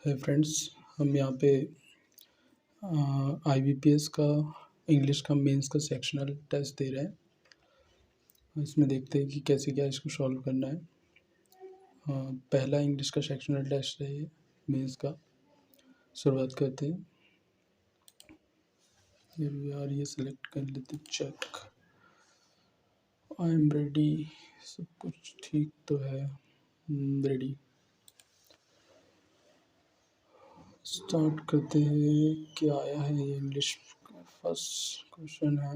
है फ्रेंड्स, हम यहाँ पे IBPS का इंग्लिश का मेंस का सेक्शनल टेस्ट दे रहे हैं। इसमें देखते हैं कि कैसे क्या इसको सॉल्व करना है। पहला इंग्लिश का सेक्शनल टेस्ट है ये मेंस का। शुरुआत करते हैं। ये सेलेक्ट कर लेते, चेक आई एम रेडी। सब कुछ ठीक तो है, रेडी। स्टार्ट करते हैं। क्या आया है ये इंग्लिश का फर्स्ट क्वेश्चन है।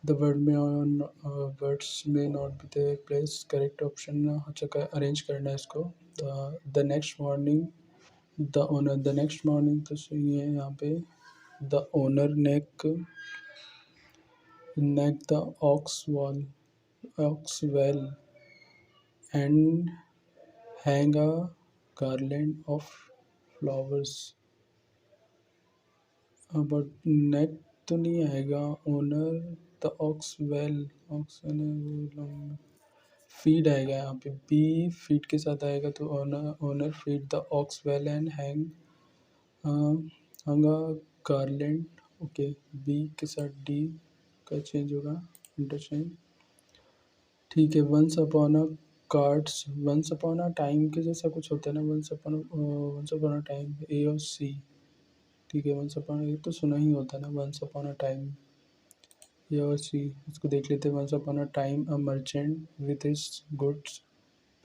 The word may on words may not be the place correct option। अच्छा अरेंज करना है इसको। The next morning the owner, the next morning तो सही है यहाँ पे। The owner neck the ox well and hang a garland of flowers। But neck तो नहीं आएगा। Owner the ox well, ox feed आएगा यहाँ पे। बी फीड के साथ आएगा तो owner feed the ox well and hung a garland. Okay, B के साथ डी का चेंज होगा, इंटरचेंज। ठीक है। Once upon a cards, once upon a time के जैसा कुछ होता है ना। Once upon a time, A और सी। ठीक है। वंस अपॉन, ये तो सुना ही होता है ना, वंस अपॉन अ टाइम। ये और सी, इसको देख लेते हैं। Once upon a time a merchant with his goods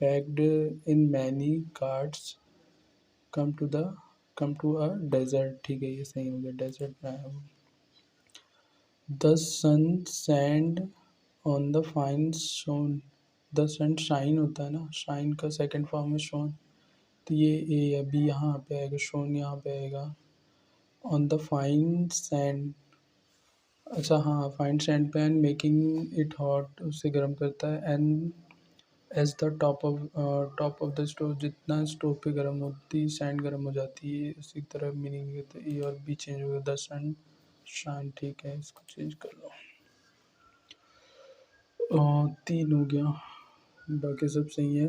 packed in many carts come to a desert. ठीक है, ये सही हो गया, डेजर्ट में आया वो। The sun sand on the fine shone. The sun shine होता है ना, शाइन का सेकंड फॉर्म है शोन। तो ये ए या बी यहाँ पे आएगा, शोन यहाँ पे आएगा। ऑन द फाइन सैंड, अच्छा हाँ, फाइन सैंड पे एंड मेकिंग इट हॉट, उससे गर्म करता है। And as the top of the stove, जितना स्टोव पे गर्म होती सैंड गर्म हो जाती है, उसी तरह मीनिंग है। तो ए और बी चेंज हो गया। The sun shine. ठीक है, इसको चेंज कर लो। तीन हो गया, बाकी सब सही है।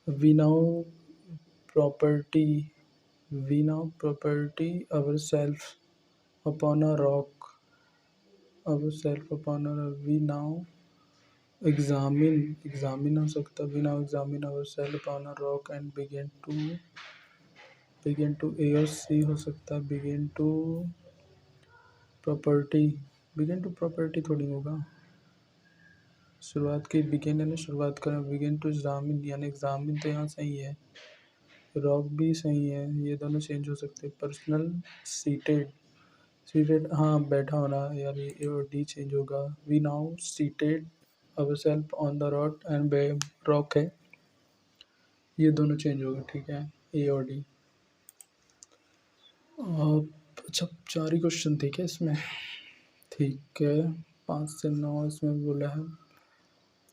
We now property, we now property our self upon a rock, our self upon a, we now examine हो सकता है। We now examine our self upon a rock and begin to A और सी हो सकता है। Begin to property थोड़ी होगा। शुरुआत की बिगिन है ना, शुरुआत करना। बिगिन टू एग्जामिन यानी एग्जामिन तो यहाँ सही है, रॉक भी सही है, ये दोनों चेंज हो सकते हैं। पर्सनल सीटेड हाँ, बैठा होना यार, ये ए और डी चेंज होगा। We now seated our self on the rock and rock है, ये दोनों चेंज होगा। ठीक है, ए और डी। अच्छा, 4 ही क्वेश्चन थे क्या इसमें? ठीक है, 5 से 9 इसमें बोला है।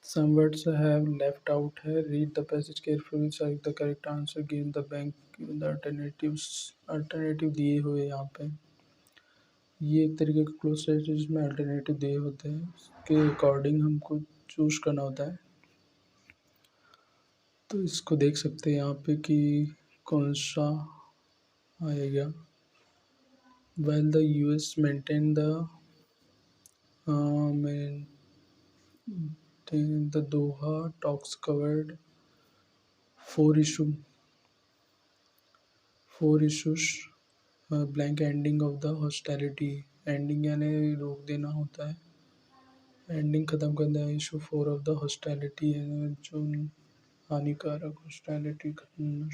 Some words have left out है। Read the passage carefully, select the correct answer, give the bank the alternative दिए हुए यहाँ पे। ये एक तरीके का क्लोज टेस्ट है जिसमें अल्टरनेटिव दिए होते हैं, उसके अकॉर्डिंग हमको चूज करना होता है। तो इसको देख सकते हैं यहाँ पे कि कौन सा आएगा। While the US maintained the Doha talks covered four issue four issues, blank ending of the hostility। Ending यानी रोक देना होता है, एंडिंग ख़त्म करना है। इशू 4 ऑफ द हॉस्टैलिटी है जो हानिकारक, हॉस्टैलिटी खत्म।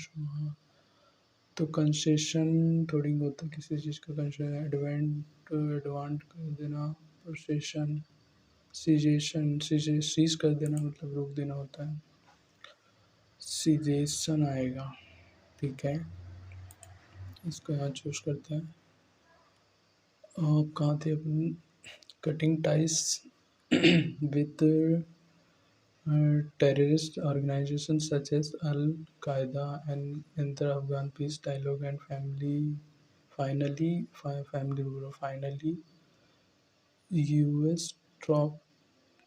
तो कंसेशन थोड़ी होता है किसी चीज़ का। कंसेशन एडवांट कर देना, प्रोसेशन सीजेशन, सीज कर देना मतलब रोक देना होता है। सीजेशन आएगा। ठीक है, इसको यहाँ चूज करते हैं। आप कहाँ थे अपन? Cutting ties with terrorist organizations such as Al-Qaeda and enter Afghan peace dialogue and finally US drop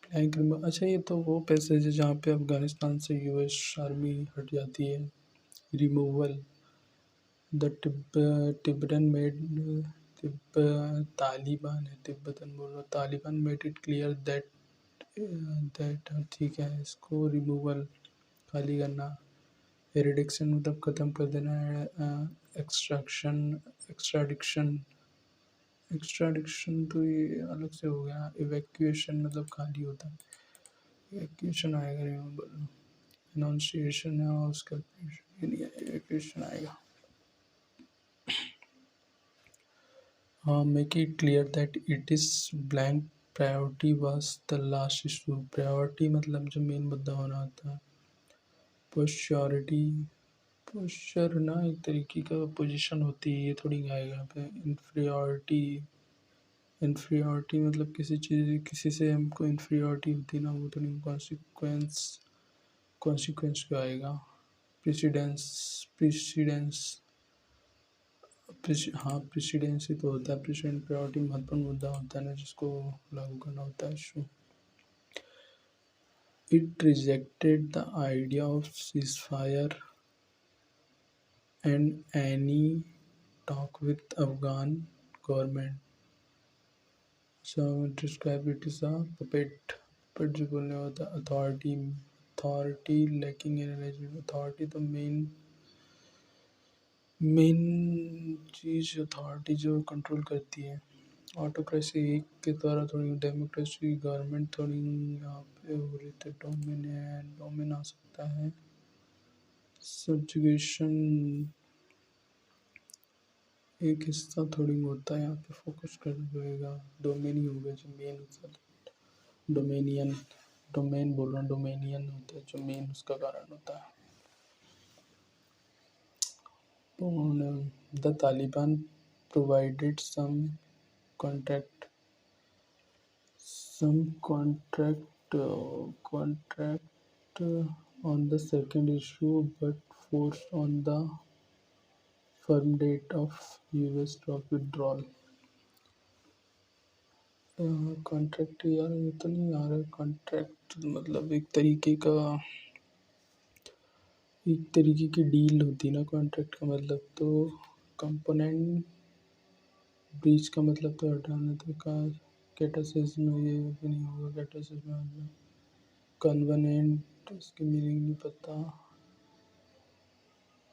blank अच्छा, ये तो वो पैसेज है जहाँ पे अफगानिस्तान से US आर्मी हट जाती है। removal. The Tibetan made Taliban है तिब्बतन बोल रहा Taliban made it clear that ठीक है इसको रिमूवल खाली करना एरिडिक्शन मतलब ख़त्म कर देना है एक्सट्रैक्शन एक्सट्राडिक्शन एक्सट्राडिक्शन तो ये अलग से हो गया इवैक्यूएशन मतलब खाली होता है इवैक्यूएशन आएगा रिमूवल इनाउंसिएशन है और उसका इवैक्यूएशन आएगा हाँ make it clear that it is blank priority was the last issue priority मतलब जो मेन मुद्दा होना होता है पोस्चरिटी पोस्चर ना एक तरीके का पोजीशन होती है ये थोड़ी आएगा यहाँ पे इन्फीरियरिटी इन्फीरियरिटी मतलब किसी चीज़ किसी से हमको इन्फीरियरिटी होती है ना वो तो नहीं कॉन्सिक्वेंस कॉन्सिक्वेंस का आएगा प्रेसिडेंस प्रेसिडेंस हाँ प्रेसिडेंसी तो होता है प्रेसिडेंट प्रायोरिटी महत्वपूर्ण मुद्दा होता है ना जिसको लागू करना होता है issue it rejected the idea of ceasefire and any talk with Afghan government so describe it as a puppet जो बोलने होता है अथॉरिटी लैकिंग इन अथॉरिटी तो मेन चीज़ अथॉरिटी जो कंट्रोल करती है ऑटोक्रेसी एक के द्वारा थोड़ी डेमोक्रेसी गवर्नमेंट थोड़ी यहाँ पे हो रही थी डोमिन आ सकता है सब्जुगेशन एक हिस्सा थोड़ी होता है यहाँ पे फोकस करना पड़ेगा डोमेन ही होगा जो मेन होता है डोमेनियन डोमेन बोल रहा हूँ डोमेनियन होता है जो मेन उसका कारण होता है the Taliban provided contract contract on the second issue but forced on the firm date of US drop withdrawal contract यार ये तो नहीं आ रहा कॉन्ट्रैक्ट मतलब एक तरीके की डील होती है ना कॉन्ट्रैक्ट का मतलब तो कंपोनेंट ब्रीच का मतलब तो हटाना तो का कैटासिस में ये भी नहीं होगा कैटासिस में मतलब कन्वेनेंट इसकी मीनिंग नहीं पता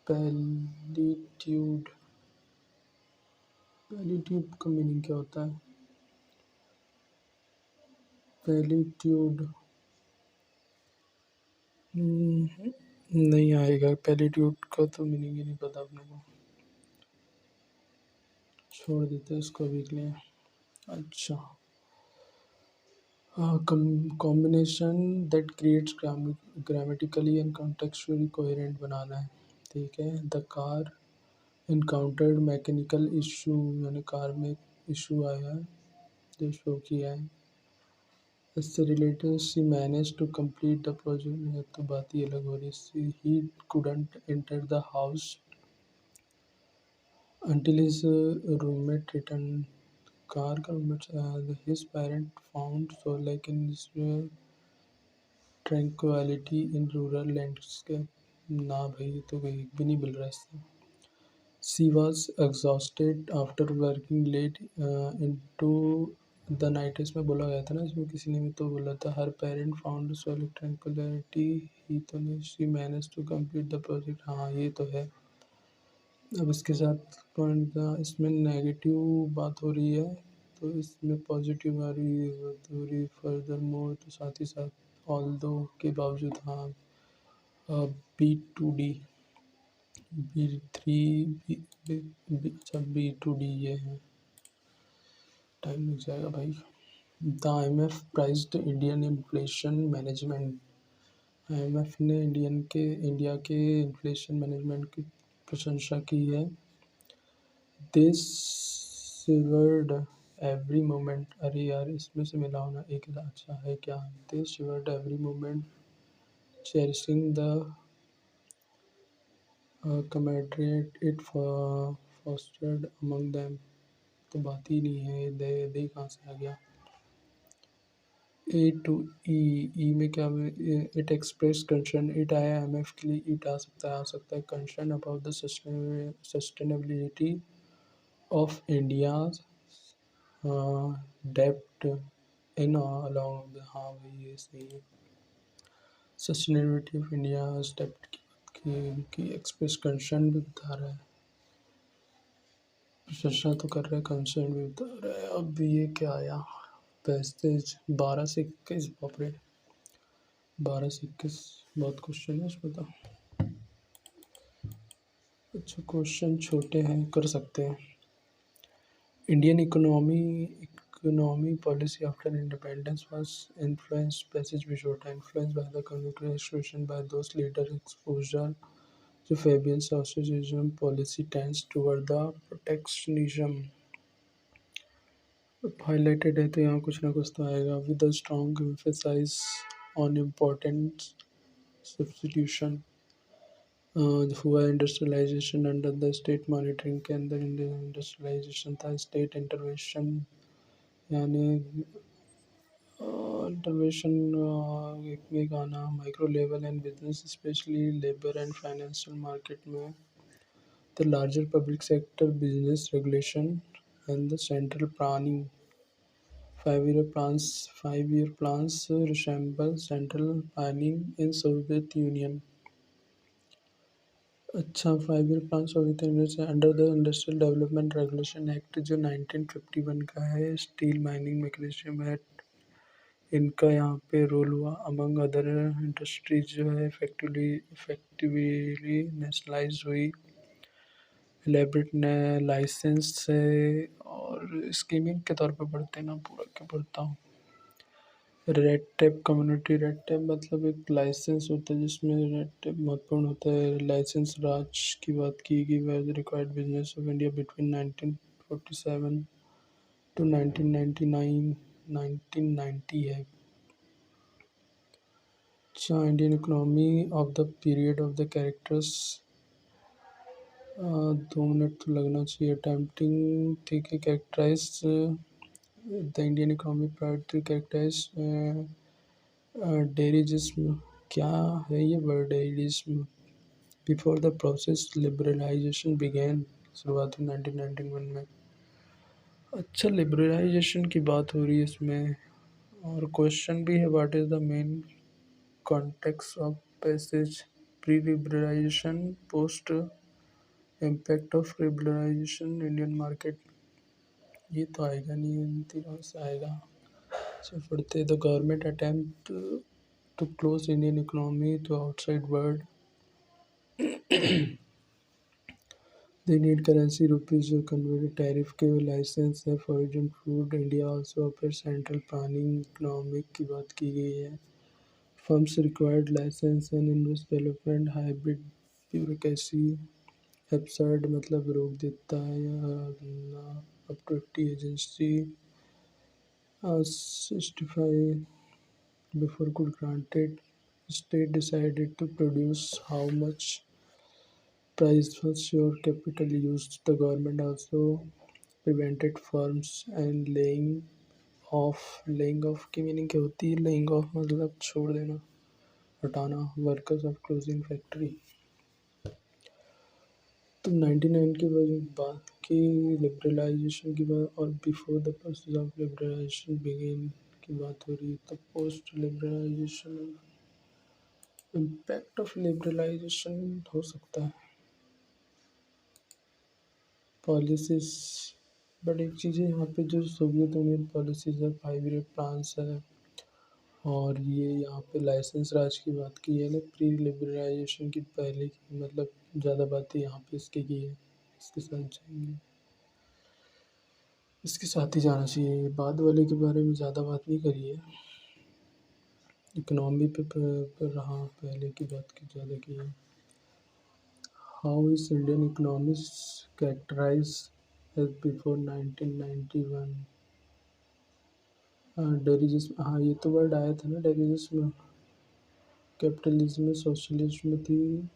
पैलिट्यूड पैलिट्यूड का मीनिंग क्या होता है पैलिट्यूड नहीं आएगा पैलिट्यूड का तो मीनिंग ही नहीं पता अपने को छोड़ देते हैं इसको अभी के लिए अच्छा combination that creates grammatically and contextually coherent बनाना है ठीक है the car encountered mechanical issue यानी कार में इशू आया है जो शो किया है इससे related she manage to complete the project तो बात ही अलग हो रही ही couldn't enter the house until his roommate returned car का roommate his parent found solace in his tranquility in rural landscape ना भाई तो कहीं भी नहीं मिल रहा इससे she was exhausted after working late into the night इसमें बोला गया था ना इसमें किसी ने भी तो बोला था her parent found solid tranquillity ही तो नहीं she manage to complete the project हाँ ये तो है अब इसके साथ कौन सा इसमें नेगेटिव बात हो रही है तो इसमें पॉजिटिव आ रही है बात हो रही फर्दर मोर तो साथ ही साथ ऑल दो के बावजूद हाँ B2D B3 अच्छा B2D ये है टाइम लग जाएगा भाई the IMF prized Indian inflation management IMF ने इंडिया के इन्फ्लेशन मैनेजमेंट की प्रशंसा की है दिस शिवर्ड एवरी मोमेंट अरे यार इसमें से मिला होना एक अच्छा है क्या this savoured every moment cherishing the camaraderie it fostered among them तो बात ही नहीं है दे कहाँ से आ गया ए टू ई में क्या, इट एक्सप्रेस कंसर्न, इट आया एमएफ के लिए, इट आ सकता है concern about the sustainability of India डेप्ट इन अलॉन्ग, हाँ भाई ये सही है। सस्टेनेबिलिटी ऑफ इंडिया डेप्ट की एक्सप्रेस कंसर्न भी बता रहा है, प्रशंसा तो कर रहा है, कंसर्न भी बता रहा है। अब ये क्या आया, पैसेज 12 से 21, बाप रे 12 से 21 बहुत क्वेश्चन है इसमें तो। अच्छा क्वेश्चन छोटे हैं, कर सकते हैं। Indian economy policy after independence was influenced, passage भी छोटा, influenced by the congratulation by those leader exposure to Fabian socialism policy tends toward the protectionism. Highlighted है तो यहाँ कुछ ना कुछ तो आएगा, with a strong emphasise on important substitution हुआ industrialisation under the state monitoring के अंदर, इंडस्ट्रियलाइजेशन था स्टेट इंटरवेंशन, यानी इंटरवेंशन में गाना micro level and business specially labour and financial market में, the larger public sector business regulation, and the central planning. 5-year plans resemble central planning in Soviet Union. अच्छा 5 year plan Soviet union से under the industrial development regulation act जो 1951 का है, steel mining mechanism act, इनका यहाँ पे role हुआ, among other industries जो है इफेक्टिवली नेशनलाइज हुई, एलेबरेट ने लाइसेंस से और स्कीमिंग के तौर पे पढ़ते हैं ना, पूरा क्या पढ़ता हूँ। Red tape community, red tape मतलब एक लाइसेंस होता है जिसमें रेड टेप महत्वपूर्ण होता है। लाइसेंस राज की बात की गई, were required business of India between 1947 to 1999, 1990 है। अच्छा Indian economy of the period of the characters, 2 minute तो लगना चाहिए। अटेम्प्टिंग ठीक है, characterise the Indian economy prior to characterise dirigisme, क्या है ये word dirigisme, before the process liberalisation began, शुरुआत हुई 1991 में। अच्छा लिबरलाइजेशन की बात हो रही है इसमें, और क्वेश्चन भी है what is the main context of passage, pre liberalisation, post impact of liberalisation Indian market, ये तो आएगा नहीं, इन तीनों से आएगा। चल पढ़ते, the government attempt to close Indian economy to outside world, they need currency rupees जो कन्वर्ट, टैरिफ के लाइसेंस है, foreign food, India also offer central planning, economic की बात की गई है, firms required licence and invest development, hybrid bureaucracy, absurd मतलब रोक देता है या up to 80 agency, justify before could granted, state decided to produce how much price was your capital used, the government also prevented firms and laying off की meaning क्या होती है, laying off मतलब छोड़ देना, हटाना, वर्कर्स ऑफ क्लोजिंग फैक्ट्री। तो 99 के बाद की लिबरलाइजेशन की बात और before the process of liberalisation begin की बात हो रही है, तो post liberalisation impact of liberalisation हो सकता है, पॉलिसीज, बट एक चीज़ है यहाँ पे जो सोवियत यूनियन पॉलिसीज है, 5 ईयर प्लान्स है, और ये यहाँ पे लाइसेंस राज की बात की है ना, प्री लिबरलाइजेशन की पहले की, मतलब ज़्यादा बातें यहाँ पे इसकी की है, इसके साथ जाएंगे, इसके साथ ही जाना चाहिए, बाद वाले के बारे में ज़्यादा बात नहीं करी है, इकोनॉमी पे रहा, पहले की बात की ज़्यादा की है। How is Indian economics characterise as before 1991, dirigisme, हाँ ये तो वर्ड आया था ना डेरिजिज्म, कैपिटलिज्म, सोशलिज्म थी,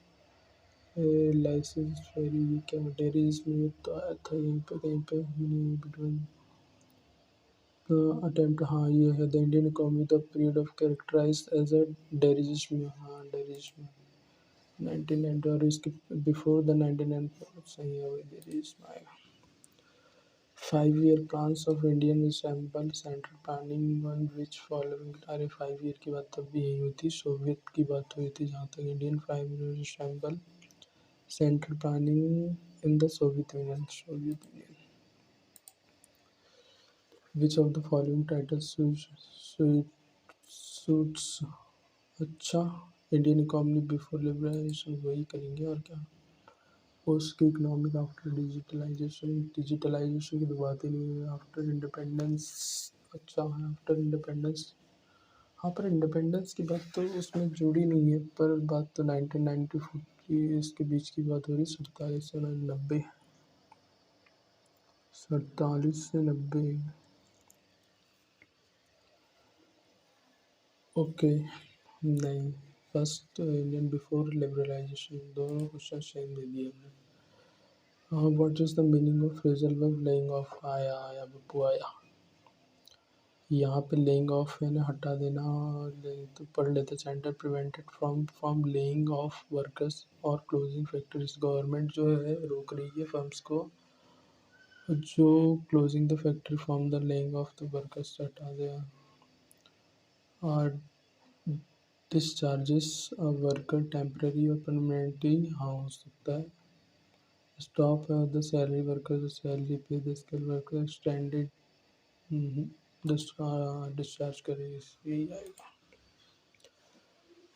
लाइसेंस फेरी, क्या डेरिजिज्म, ये तो आया था यहीं पे कहीं पे, बिटवीन अटेम्प्ट, हाँ ये है। The Indian economy the period of characterise as a dirigisme, हाँ डेरिज्म 1990, और इसके बिफोर द 1990 सही है वही डेरिज्म आएगा। 5 year plans of Indian Ensemble Central Planning one which following, अरे 5 year की बात तब भी यही हुई थी, सोवियत की बात हुई थी जहाँ तक। Indian 5 year ensemble central planning in the Soviet Union, Soviet Union. Which of the following titles suits, अच्छा इंडियन इकोनॉमी बिफोर लिबरलाइजेशन वही करेंगे और क्या। Post economic after digitalisation, digitalisation की तो बात ही नहीं है। आफ्टर इंडिपेंडेंस, अच्छा है आफ्टर इंडिपेंडेंस, हाँ पर इंडिपेंडेंस की बात तो उसमें जुड़ी नहीं है, पर बात तो 1994 की इसके बीच की बात हो रही, 47 से 90, 47 से 90। ओके, नहीं, फर्स्ट इंडियन बिफोर लिबरलाइजेशन, दोनों क्वेश्चन सेम दे दिए हमने। हाँ, what is the meaning of phrasal verb laying of, आया आया बप्पू आया। यहाँ पे लेइंग ऑफ है ना, हटा देना, तो पढ़ लेते। Centre prevented from laying off workers और क्लोजिंग फैक्ट्रीज, गवर्नमेंट जो है रोक रही है फर्म्स को जो closing the factory from the laying off the workers, हटा दिया। और डिस्चार्जेस अ वर्कर टेम्पररी और परमानेंटली, हाँ हो सकता है। Stop the salary worker, salary pay the skill worker extended, discharge करे, यही आएगा।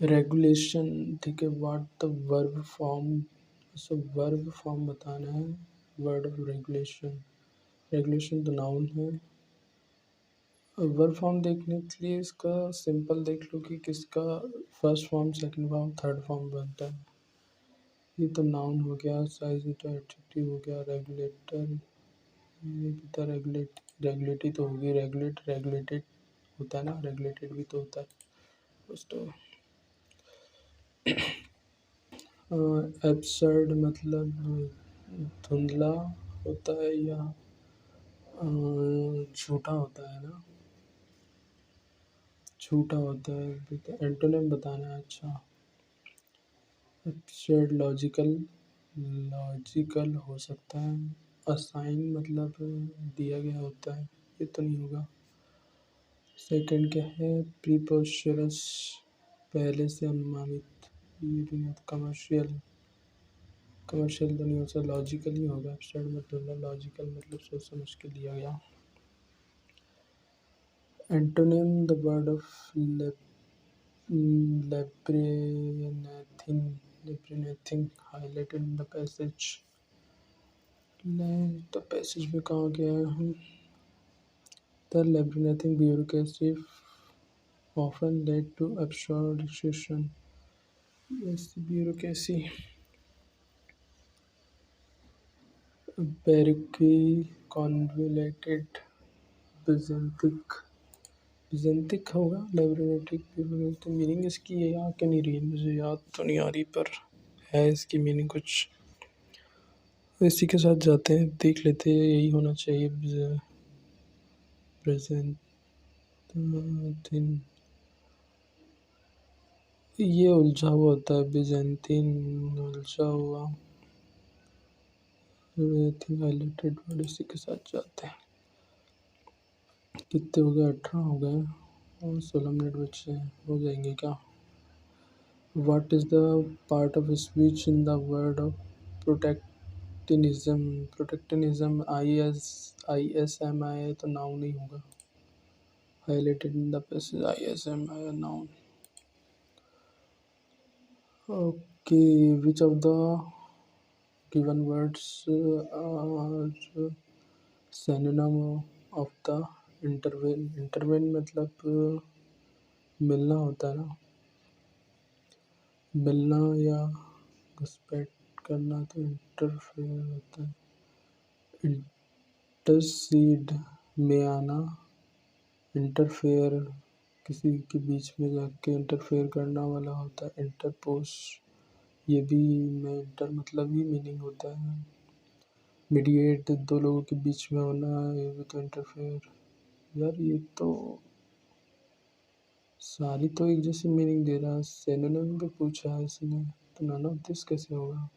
रेगुलेशन, ठीक है। व्हाट द वर्ब फॉर्म, सब वर्ब फॉर्म बताना है। वर्ड ऑफ रेगुलेशन, रेगुलेशन तो नाउन है। वर्ब फॉर्म देखने के लिए इसका सिंपल देख लो कि किसका first form, second form, third form बनता है। ये तो नाउन हो गया, साइज तो एडजेक्टिव हो गया, रेगुलेटर ये भी था, रेगुलेटरी तो होगी, रेगुलेट रेगुलेटेड होता है ना, रेगुलेटेड भी तो होता है कुछ तो। एब्सर्ड मतलब धुंधला होता है या झूठा होता है ना, झूठा होता है। एंटोनिम बताना है, अच्छा। एब्सर्ड लॉजिकल, लॉजिकल हो सकता है। असाइन मतलब दिया गया होता है, ये तो नहीं होगा। सेकंड क्या है, प्रीपोस्चरस पहले से अनुमानित, ये भी नहीं होता। कमर्शियल, कमर्शियल तो नहीं हो सकता, लॉजिकल ही होगा। एब्सर्ड मतलब लॉजिकल मतलब सोच समझ के लिया गया। Antonym the word of labyrinthine, labyrinthine highlighted in the passage, the passage में कहाँ गया है हम। The labyrinthine bureaucracy often led to abstraction, yes bureaucracy। Baroque convoluted byzantic, byzantic होगा। labyrinthine bureaucracy मीनिंग इसकी ये याद क्यों नहीं रही है, मुझे याद तो नहीं आ रही, पर है इसकी मीनिंग कुछ। इसी के साथ जाते हैं, देख लेते हैं, यही होना चाहिए। प्रेजेंट, ये उलझा हुआ होता है, बिजेंतीन उलझा हुआ, हाईलाइटेड वर्ड। इसी के साथ जाते हैं। कितने हो गए, 18 हो गए और 16 मिनट बचे हैं, हो जाएंगे क्या। What is the part of speech in the word of protectionism, protectionism I S M I तो नाउन नहीं होगा। Highlighted in the passage, ISM noun. Okay, which of the given words are synonym of the intervene, intervene मतलब मिलना होता है ना, मिलना या घुसपैठ करना तो इंटरफेयर होता है। इंटरसीड में आना, इंटरफेयर किसी के बीच में जाके इंटरफेयर करना वाला होता है। इंटरपोज, ये भी में इंटर मतलब ही मीनिंग होता है। मीडिएट, दो लोगों के बीच में होना, ये भी तो इंटरफेयर यार ये तो सारी तो एक जैसी मीनिंग दे रहा है, सिनोनिम भी पूछा है इसने, तो नन ऑफ दिस कैसे होगा?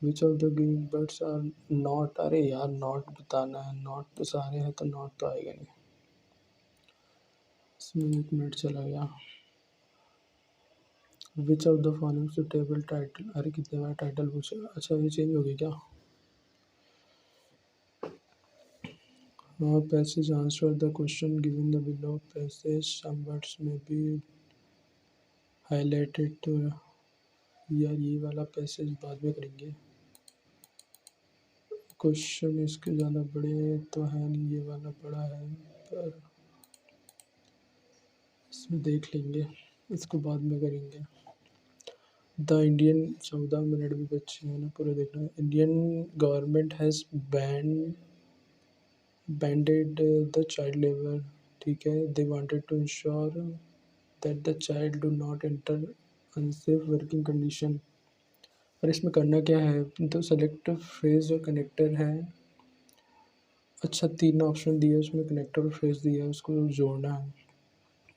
Which of the giving birds are not, अरे यार नॉट बताना है, नॉट तो सारे हैं तो नॉट तो आएगा नहीं। इसमें 1 मिनट चला गया। विच of the following suitable title, अरे कितने बार टाइटल पूछा, अच्छा ये चेंज हो गया क्या? Passage answer the question given the below passage, some words में बी हाईलाइटेड, तो यार ये वाला पैसेज बाद में करेंगे। क्वेश्चन इसके ज़्यादा बड़े तो है नहीं, ये वाला बड़ा है, पर इसमें देख लेंगे, इसको बाद में करेंगे। द इंडियन, 14 मिनट भी बच्चे हैं ना, पूरा देखना है। Indian government has banded the child labour, ठीक है, they wanted to ensure that the child do not enter unsafe working condition. और इसमें करना क्या है, तो सेलेक्ट फ्रेज और कनेक्टर है। अच्छा 3 ऑप्शन दिया उसमें, कनेक्टर और फ्रेज दिया है, उसको जोड़ना है,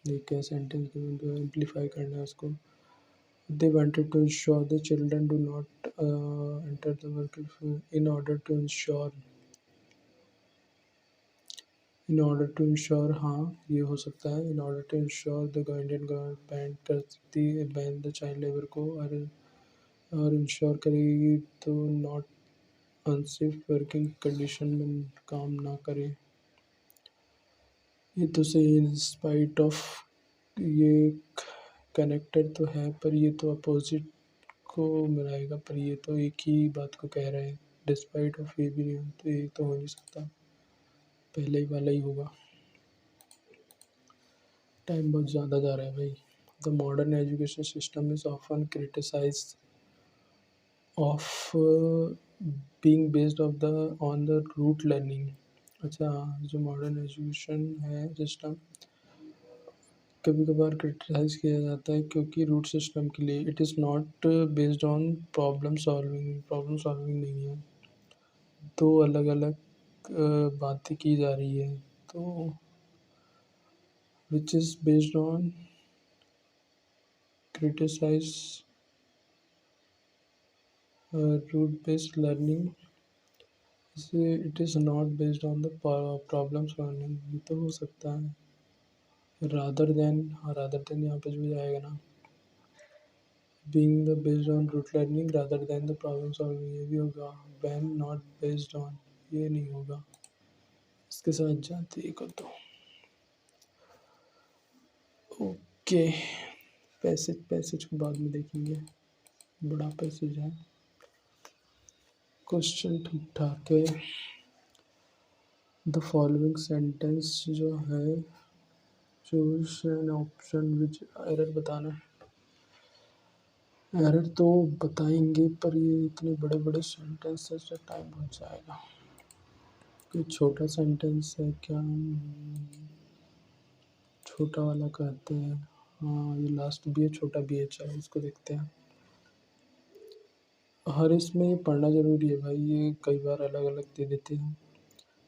एक सेंटेंस एम्पलीफाई करना है उसको। They wanted to ensure the children do not enter the workforce in order to ensure, हाँ ये हो सकता है, in order to ensure the Indian government ban कर सकती है, बैन द चाइल्ड लेबर को, और इंश्योर करेगी तो नॉट अनसेफ वर्किंग कंडीशन में काम ना करे। ये तो सही, इन स्पाइट ऑफ, ये कनेक्टेड तो है पर ये तो अपोजिट को मिलाएगा, पर ये तो एक ही बात को कह रहे हैं। डिस्पाइट ऑफ ये भी नहीं हो, तो ये तो हो नहीं सकता, पहले ही वाला ही होगा। टाइम बहुत ज़्यादा जा रहा है भाई। The modern education system is often criticise of being based of the on the rote learning. अच्छा, जो मॉडर्न एजुकेशन है सिस्टम कभी कभार क्रिटिसाइज किया जाता है क्योंकि रूट सिस्टम के लिए it is not based on problem solving नहीं है, दो अलग अलग बातें की जा रही है, तो which is based on criticise rote based learning, इसे it is not based on the problem solving, ये तो हो सकता है। रादर देन, हाँ रादर देन यहाँ पे भी जाएगा ना, being the based on rote learning rather than the problem solving, ये भी होगा। वैन नॉट बेस्ड ऑन, ये नहीं होगा, इसके साथ जाते एक और दो। ओके, पैसेज को बाद में देखेंगे, बड़ा पैसेज है। क्वेश्चन ठीक ठाक है। द फॉलोइंग सेंटेंस जो है, choose an option which, error बताना है। एरर तो बताएंगे पर ये इतने बड़े बड़े सेंटेंस से टाइम बहुत जाएगा। कोई छोटा सेंटेंस है क्या? छोटा वाला कहते हैं, हाँ ये लास्ट भी है, छोटा भी है, चलो इसको देखते हैं। हर इसमें ये पढ़ना ज़रूरी है भाई, ये कई बार अलग अलग दे देते हैं।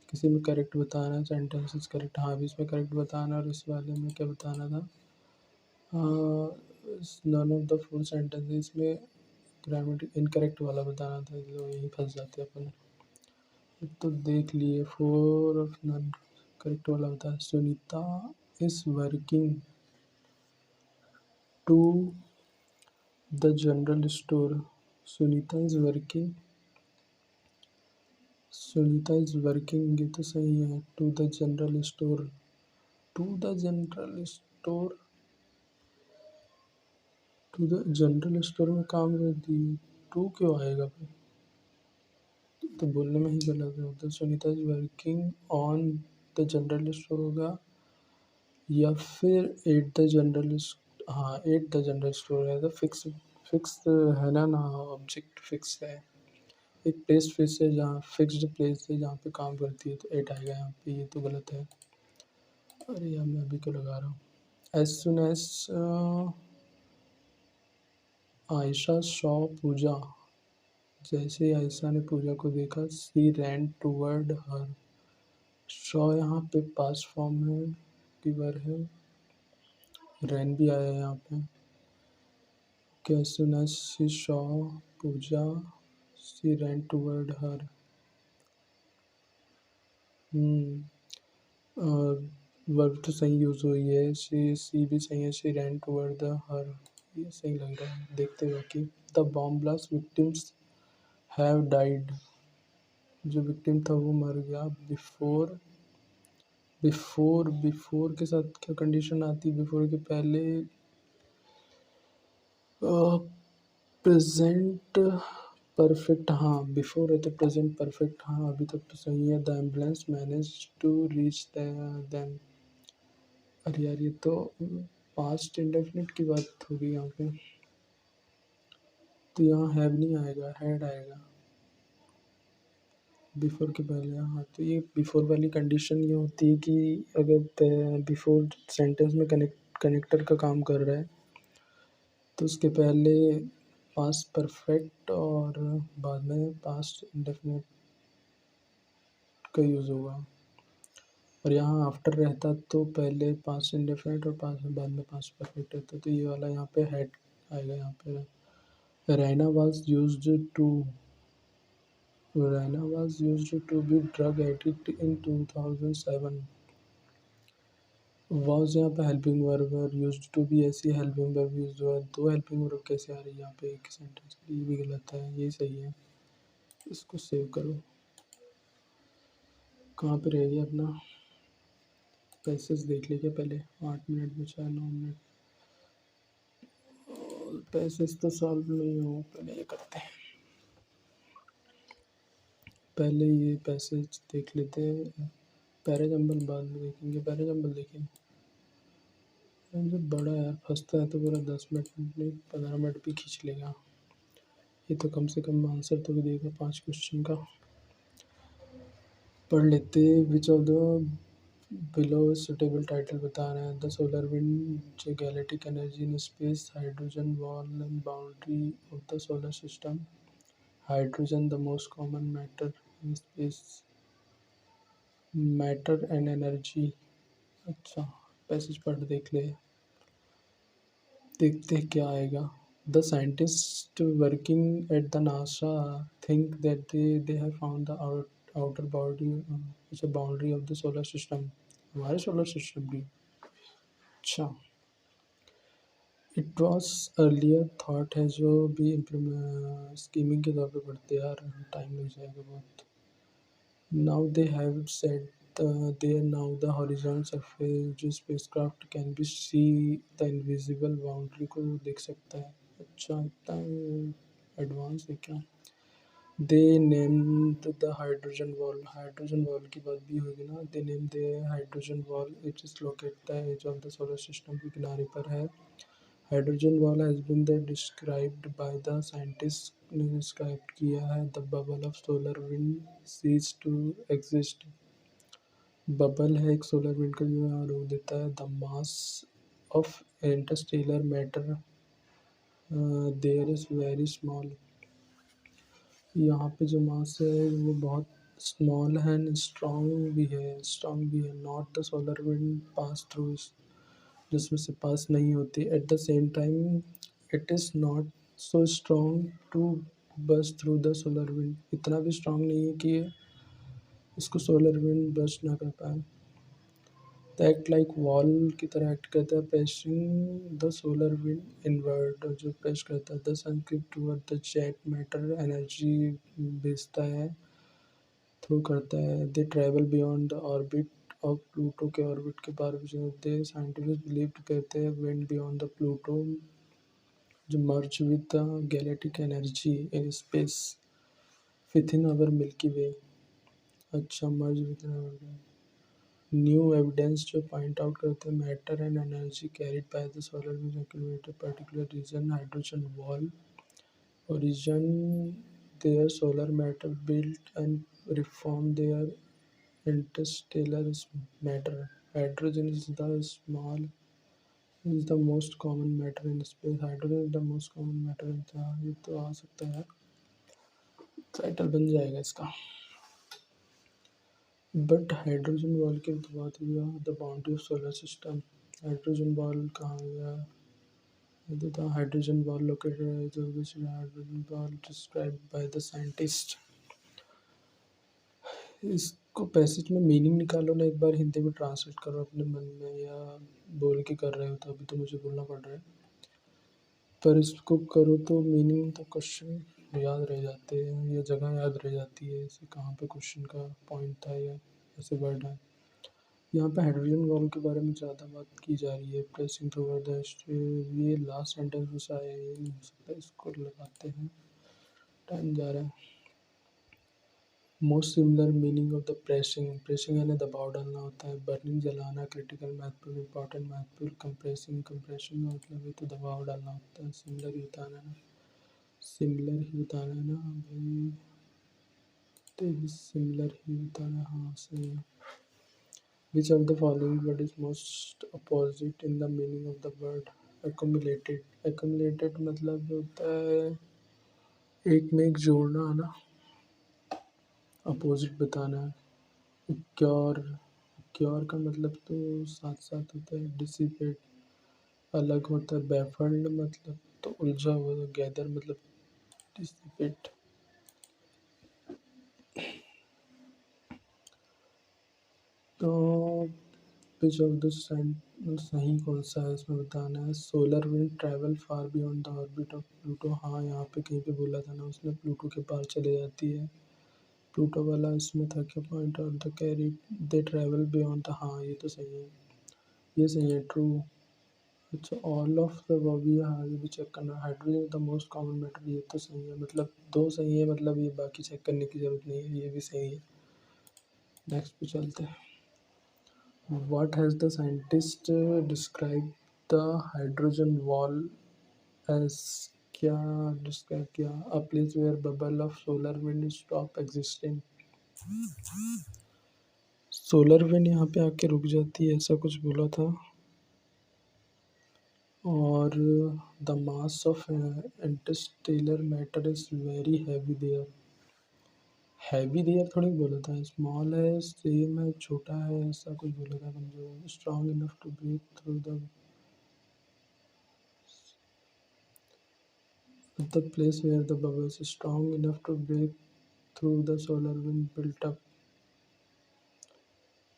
किसी में करेक्ट बताना है, सेंटेंसेस करेक्ट, हाँ अभी इसमें करेक्ट बताना, और इस वाले में क्या बताना था, none of the full sentences में ग्रामेटिक इनकरेक्ट वाला बताना था, तो यही फंस जाते अपन। तो देख लिए, 4 ऑफ नन करेक्ट वाला बता। Sunita is working to the general store, Sunita is working, Sunita is working, ये तो सही है। To the general store, to the general store, to the general store में काम करती है, टू क्यों आएगा भाई, तो बोलने में ही गलत है। तो Sunita is working on the general store होगा, या फिर एट द जनरल, हाँ एट द जनरल स्टोर है, तो फिक्स फिक्स है ना ऑब्जेक्ट फिक्स है, एक प्लेस फिक्स है, जहाँ फिक्स्ड प्लेस है जहाँ पे काम करती है, तो एट आएगा यहाँ पे, ये तो गलत है। अरे यार मैं अभी क्यों लगा रहा हूँ। As soon as Ayesha saw Puja, जैसे आयशा ने पूजा को देखा, सी रैन टूवर्ड हर, शॉ यहाँ पे पास्ट फॉर्म है, गिवर है, रैन भी आया है यहाँ पे। As soon as she saw Pooja, she ran toward her. हम्म और वर्ब तो सही यूज़ हुई है, सी भी सही है, शी रैन टूवर्ड द हर, ये सही लग रहा है देखते हुए कि the bomb blast victims have died, जो विक्टिम था वो मर गया। बिफोर, बिफोर के साथ क्या कंडीशन आती है, बिफोर के पहले प्रेजेंट परफेक्ट, हाँ बिफोर है तो प्रेजेंट परफेक्ट, हाँ अभी तक तो सही है। The ambulance manage to reach them, अरे यार ये तो पास्ट इंडेफिनिट की बात होगी यहाँ पे, तो यहाँ हैव नहीं आएगा, हैड आएगा बिफोर के पहले। हाँ तो ये बिफोर वाली कंडीशन ये होती है कि अगर बिफोर सेंटेंस में कनेक्टर का काम कर रहा है तो उसके पहले पास्ट परफेक्ट और बाद में पास्ट इंडेफिनिट का यूज़ होगा। और यहाँ आफ्टर रहता तो पहले पास्ट इंडेफिनिट और पास्ट बाद में पास्ट परफेक्ट रहता, तो ये वाला यहाँ पे हैड आएगा यहाँ पे। Raina was used to, Raina was used to be drug addict in 2007। Was यहाँ पे हेल्पिंग वर्ब और यूज्ड टू भी ऐसी हेल्पिंग वर्ब यूज हुआ है, दो हेल्पिंग वर्ब कैसे आ रही है यहाँ पे एक सेंटेंस, ये भी गलत है, ये सही है। इसको सेव करो, कहाँ पे रहेगी अपना पैसेज देख लीजिए पहले, 8 मिनट बचा है, 9 मिनट, पैसेज तो सॉल्व नहीं हो, पहले ये करते हैं, पहले ये पैसेज देख लेते हैं, पैराजम्बल बाद में देखेंगे, पैराजम्बल देखेंगे। जब बड़ा यार फंसता है तो पूरा 10 मिनट नहीं 15 मिनट भी खींच लेगा, ये तो कम से कम आंसर तो भी देगा 5 क्वेश्चन का। पढ़ लेते, which of the below suitable title बता रहे हैं। द सोलर विंड, जो galactic energy in space, hydrogen wall and boundary of the solar system, hydrogen the most common matter in space, matter and energy. अच्छा passage पढ़ देख ले, देखते हैं क्या आएगा। The scientist working at the NASA think that they have found the outer body, अच्छा boundary of the solar system, हमारे सोलर सिस्टम की। अच्छा इट वॉज अर्लियर थॉट है, जो भी स्कीमिंग के तौर पे पढ़ते हैं यार, टाइम लग जाएगा बहुत। Now they have set there, now the horizon surface, जो spacecraft can be see the invisible boundary को देख सकता है। अच्छा इतना एडवांस है क्या। They named the hydrogen wall, hydrogen wall की बात भी होगी ना, they name the hydrogen wall, it is located the edge of the solar system, के किनारे पर है। Hydrogen wall has been described by the scientist ने डिस्क्राइब किया है। The bubble of solar wind cease to exist, bubble है एक solar wind का जो यहाँ रोक देता है। The mass of interstellar matter there is very small, यहाँ पे जो मास है वो बहुत स्मॉल है एंड स्ट्रॉन्ग भी है, स्ट्रॉन्ग भी है। Not the solar wind pass through, जिसमें से पास नहीं होती। At the same time it is not so strong to pass through the solar wind, इतना भी स्ट्रॉन्ग नहीं है कि इसको सोलर विंड बस ना कर पाए। द एक्ट लाइक वॉल की तरह एक्ट करता है, pacing the solar wind inward, जो पेश करता है। द सन की toward the jet matter energy भेजता है, थ्रू करता है। दे travel beyond the orbit of Pluto, के ऑर्बिट के पार भी जो होते हैं। साइंटिस्ट बिलीव करते हैं वेंट बियॉन्ड द प्लूटो, जो merge with the galactic energy in space with in our Milky Way. अच्छा मर्ज विद न्यू एविडेंस जो पॉइंट आउट करते हैं matter and energy carried by the solar wind particular region, hydrogen wall origin their solar matter built and reform their interstellar matter. Hydrogen is the most common matter in space. Hydrogen is the most common matter in the, ये तो आ सकता है, title बन जाएगा इसका। But hydrogen ball की तो बात हुआ the boundary of solar system. Hydrogen ball कहाँ गया? The hydrogen ball located which hydrogen ball described by the scientist। इसको पैसेज में मीनिंग निकालो ना, एक बार हिंदी में ट्रांसलेट करो अपने मन में, या बोल के कर रहे हो तो अभी तो मुझे बोलना पड़ रहा है, पर इसको करो तो मीनिंग तो क्वेश्चन याद रह जाते हैं, या जगह याद रह जाती है, ऐसे कहाँ पे क्वेश्चन का पॉइंट था या ऐसे वर्ड है। यहाँ पे हाइड्रोजन बॉल के बारे में ज़्यादा बात की जा रही है। प्लेसिंग टूवर्ड द ये लास्ट सेंटेंस में आया है, ये नहीं हो सकता, इसको लगाते हैं, टाइम जा रहा है। Most similar meaning of the pressing, pressing यानी दबाव डालना होता है। बर्निंग जलाना, क्रिटिकल महत्वपूर्ण, इंपॉर्टेंट महत्वपूर्ण। कंप्रेसिंग, कंप्रेशन का मतलब है तो दबाव डालना होता है। सिमिलर ही बताना है ना, सिमिलर ही बताना है ना भाई, तो सिमिलर ही बताना, हाँ सही है। Which of the following word is most opposite in the meaning of the word accumulated? Accumulated मतलब होता है एक में एक जोड़ना है ना, अपोजिट बताना है। क्योर, क्योर का मतलब तो साथ साथ होता है। डिसिपेट अलग होता है। बैफल्ड मतलब तो उलझा हुआ। गैदर मतलब डिसिपेट। तो विच ऑफ द सही कौन सा है इसमें बताना है। Solar wind travel far beyond the orbit of Pluto, हाँ यहाँ पे कहीं पे बोला था ना उसने, प्लूटो के पार चले जाती है। प्लूटो वाला इसमें था क्या point of the carry they travel beyond the, हाँ ये तो सही है, ये सही है, ट्रू। अच्छा, ऑल ऑफ द ये, हाँ ये भी चेक करना। Hydrogen the most common metal, ये तो सही है, मतलब दो सही है, मतलब ये बाकी चेक करने की जरूरत नहीं है, ये भी सही है। नेक्स्ट पे चलते हैं। What has the scientist described the hydrogen wall as? क्या डिस्क्राइब किया? A place where bubble of solar wind stop existing। Solar wind यहाँ पे आके रुक जाती है, ऐसा कुछ बोला था। और the mass of interstellar matter is very heavy there. Heavy there थोड़ी बोला था, स्मॉल है, सेम है, छोटा है, ऐसा कुछ बोला था कमजोर। Strong enough to break through the, the place where the bubbles is strong enough to break through the solar wind built up।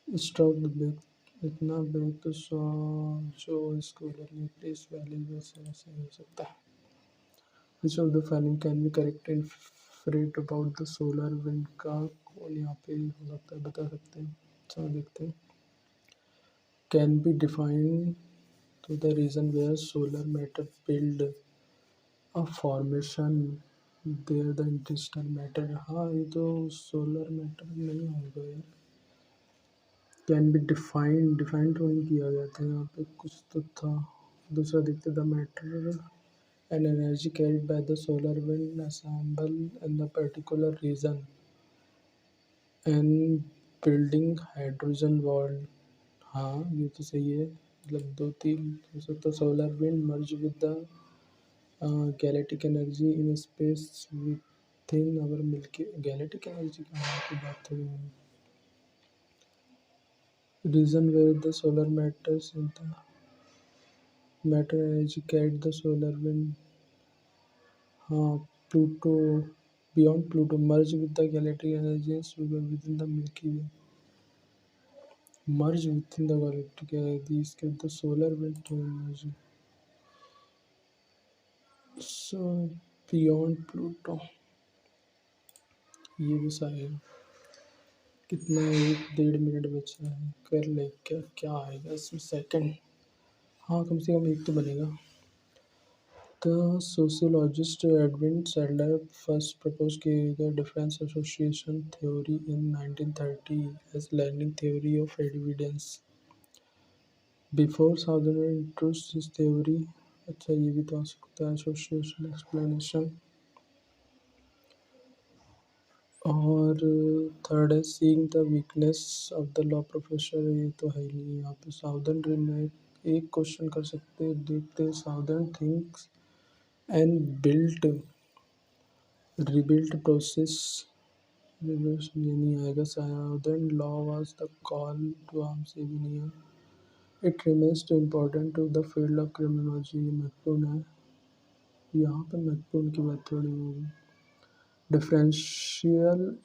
Stroke the break, इतना ब्रेक तो जो इसको करने प्लेस वैल्यू वैसे वैसे हो सकता है। Which of the following can be correct in freight about the solar wind का कौन यहाँ पे हो सकता है, बता सकते हैं? चलो देखते हैं। Can be defined to the region where solar matter build a formation there the intestinal matter, हाँ ये तो सोलर मैटर नहीं होगा यार। कैन बी डिफाइंड, डिफाइंड तो नहीं किया गया था यहाँ पे, कुछ तो था। दूसरा देखते, the matter and energy carried by the solar wind assemble in the particular region and building hydrogen world, हाँ ये तो सही है, मतलब दो तीन हो सकता। Solar wind merge with the galactic energy in space within our Milky, galactic energy की बात थोड़ी है। Region where the solar matters in the matter energy caught the solar wind, हाँ Pluto, beyond Pluto merge with the galactic energy with in the Milky Way, merge with in the galactic energy इसके the solar wind energy, so beyond Pluto, ये भी सही है। कितना, 1 डेढ़ minute बचा है, कर ले, क्या क्या आएगा इसमें सेकंड, हाँ कम से कम एक तो बनेगा। The sociologist Edwin Sadler first proposed the difference association theory in 1930 as learning theory of evidence. Before Sadler introduced his theory, अच्छा ये भी तो आ सकता है, association explanation। और थर्ड है seeing the weakness of the law professor, ये तो है ही नहीं यहाँ पे। साउदर्न ने एक क्वेश्चन कर सकते हैं, देखते हैं। Southern thinks and built rebuilt process reverse ये नहीं आएगा। Southern law was the call to arms, ये भी नहीं है। It remains too important to the field of criminology, महत्वपूर्ण है। यहाँ पे महत्वपूर्ण की बात थोड़ी होगी। Differential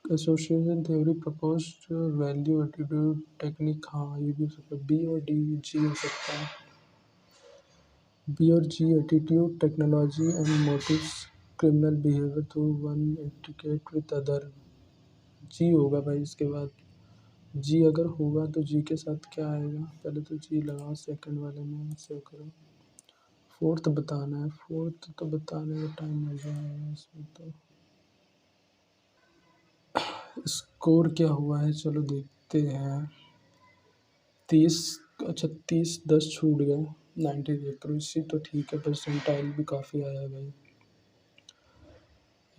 association theory proposed value attitude technique, हाँ ये भी हो सकता है। बी और डी, जी हो सकता है। बी और G attitude technology and motives criminal behaviour through one indicate with other, G होगा भाई इसके बाद। जी अगर होगा तो जी के साथ क्या आएगा, पहले तो जी लगाओ, सेकंड वाले में सेव करो। फोर्थ बताना है, फोर्थ तो बताने में टाइम लग जाएगा इसमें तो। स्कोर क्या हुआ है चलो देखते हैं। 30, अच्छा 30-10 छूट गए। 90 एक्यूरेसी तो ठीक है, परसेंटाइल भी काफ़ी आया है भाई।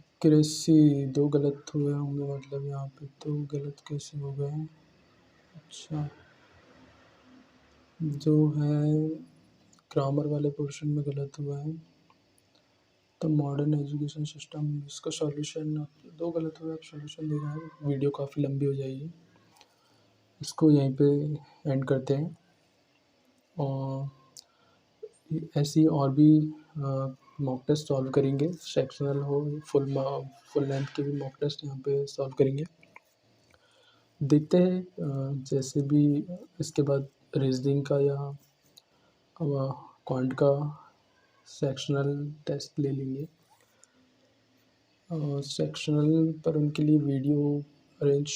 एक्यूरेसी 2 गलत हुए होंगे, मतलब यहाँ पे 2 गलत कैसे हो गए हैं। अच्छा जो है ग्रामर वाले पोर्शन में गलत हुआ है। तो मॉडर्न एजुकेशन सिस्टम, इसका सॉल्यूशन 2 गलत हुआ है, सॉल्यूशन देना है। वीडियो काफ़ी लंबी हो जाएगी, इसको यहीं पे एंड करते हैं। और ऐसी और भी मॉक टेस्ट सॉल्व करेंगे, सेक्शनल हो, फुल लेंथ के भी मॉक टेस्ट यहाँ पे सॉल्व करेंगे। देखते हैं जैसे भी इसके बाद रीजनिंग का या क्वांट का सेक्शनल टेस्ट ले लेंगे। सेक्शनल पर उनके लिए वीडियो अरेंज,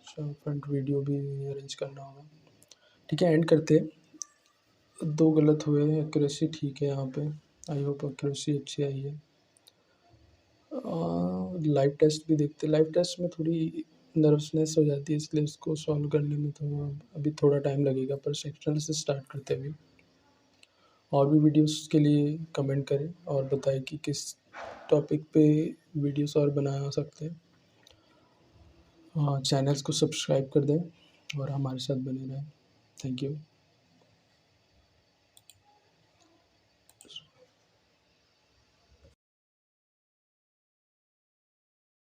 फ्रंट वीडियो भी अरेंज करना होगा। ठीक है, एंड करते हैं। 2 गलत हुए, एक्यूरेसी ठीक है यहाँ पे। आई होप एक्यूरेसी अच्छी आई है। लाइव टेस्ट भी देखते हैं। लाइव टेस्ट में थोड़ी नर्वसनेस हो जाती है, इसलिए उसको सॉल्व करने में तो अभी थोड़ा टाइम लगेगा, पर सेक्शनल से स्टार्ट करते हैं अभी। और भी वीडियोस के लिए कमेंट करें और बताएं कि किस टॉपिक पे वीडियोस और बना सकते हैं। चैनल्स को सब्सक्राइब कर दें और हमारे साथ बने रहें। Thank you.